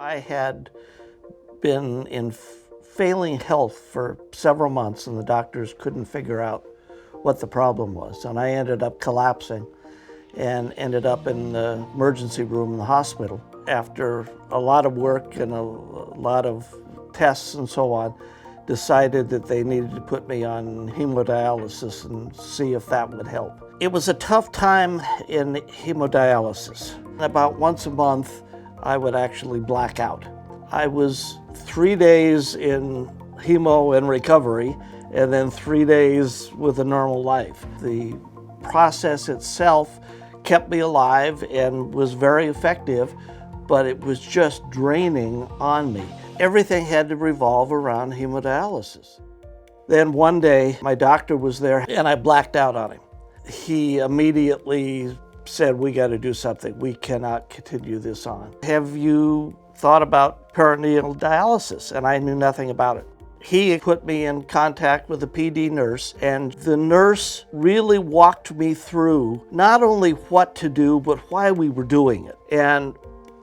I had been in failing health for several months, and the doctors couldn't figure out what the problem was. And I ended up collapsing and ended up in the emergency room in the hospital. After a lot of work and a lot of tests and so on, decided that they needed to put me on hemodialysis and see if that would help. It was a tough time in hemodialysis. About once a month, I would actually black out. I was 3 days in hemo and recovery, and then 3 days with a normal life. The process itself kept me alive and was very effective, but it was just draining on me. Everything had to revolve around hemodialysis. Then one day, my doctor was there and I blacked out on him. He immediately said, "We got to do something. We cannot continue this on. Have you thought about peritoneal dialysis?" And I knew nothing about it. He put me in contact with a PD nurse, and the nurse really walked me through not only what to do, but why we were doing it, and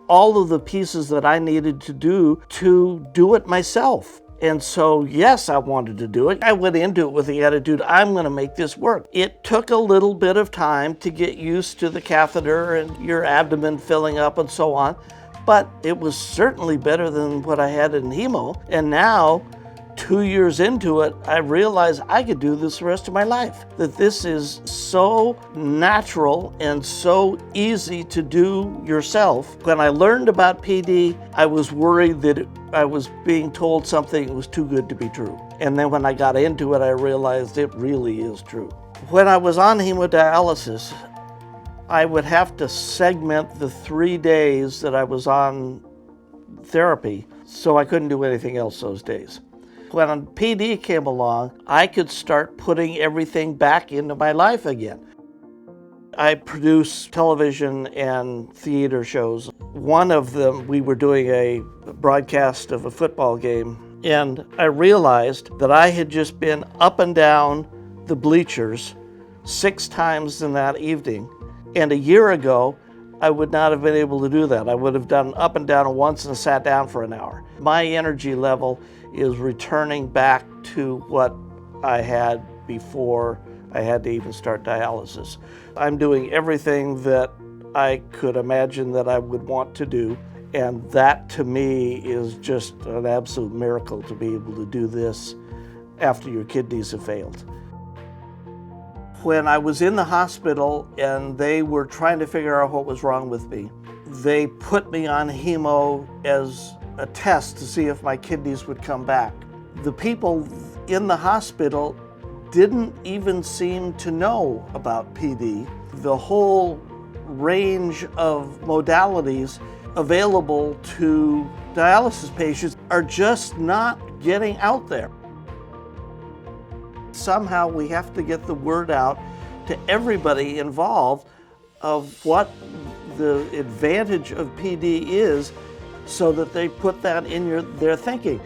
all of the pieces that I needed to do it myself. And so, yes, I wanted to do it. I went into it with the attitude, I'm going to make this work. It took a little bit of time to get used to the catheter and your abdomen filling up and so on, but it was certainly better than what I had in hemo. And now, 2 years into it, I realized I could do this the rest of my life. That this is so natural and so easy to do yourself. When I learned about PD, I was worried that I was being told something that was too good to be true. And then when I got into it, I realized it really is true. When I was on hemodialysis, I would have to segment the 3 days that I was on therapy, so I couldn't do anything else those days. When PD came along, I could start putting everything back into my life again. I produce television and theater shows. One of them, we were doing a broadcast of a football game, and I realized that I had just been up and down the bleachers 6 times in that evening. And a year ago, I would not have been able to do that. I would have done up and down once and sat down for an hour. My energy level is returning back to what I had before I had to even start dialysis. I'm doing everything that I could imagine that I would want to do, and that to me is just an absolute miracle to be able to do this after your kidneys have failed. When I was in the hospital and they were trying to figure out what was wrong with me, they put me on hemo as a test to see if my kidneys would come back. The people in the hospital didn't even seem to know about PD. The whole range of modalities available to dialysis patients are just not getting out there. Somehow we have to get the word out to everybody involved of what the advantage of PD is, so that they put that in their thinking.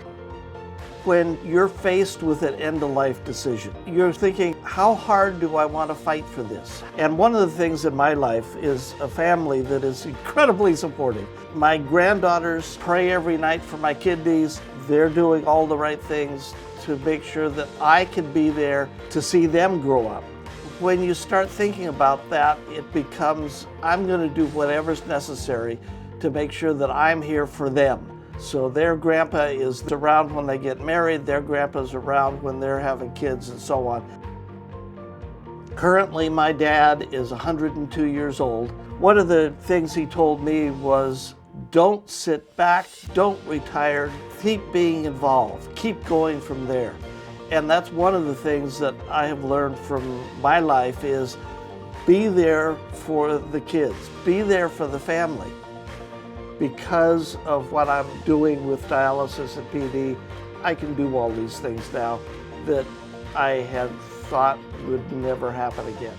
When you're faced with an end-of-life decision, you're thinking, how hard do I want to fight for this? And one of the things in my life is a family that is incredibly supportive. My granddaughters pray every night for my kidneys. They're doing all the right things to make sure that I can be there to see them grow up. When you start thinking about that, it becomes, I'm going to do whatever's necessary to make sure that I'm here for them. So their grandpa is around when they get married, their grandpa's around when they're having kids, and so on. Currently, my dad is 102 years old. One of the things he told me was, don't sit back, don't retire, keep being involved, keep going from there. And that's one of the things that I have learned from my life is be there for the kids, be there for the family. Because of what I'm doing with dialysis and PD, I can do all these things now that I had thought would never happen again.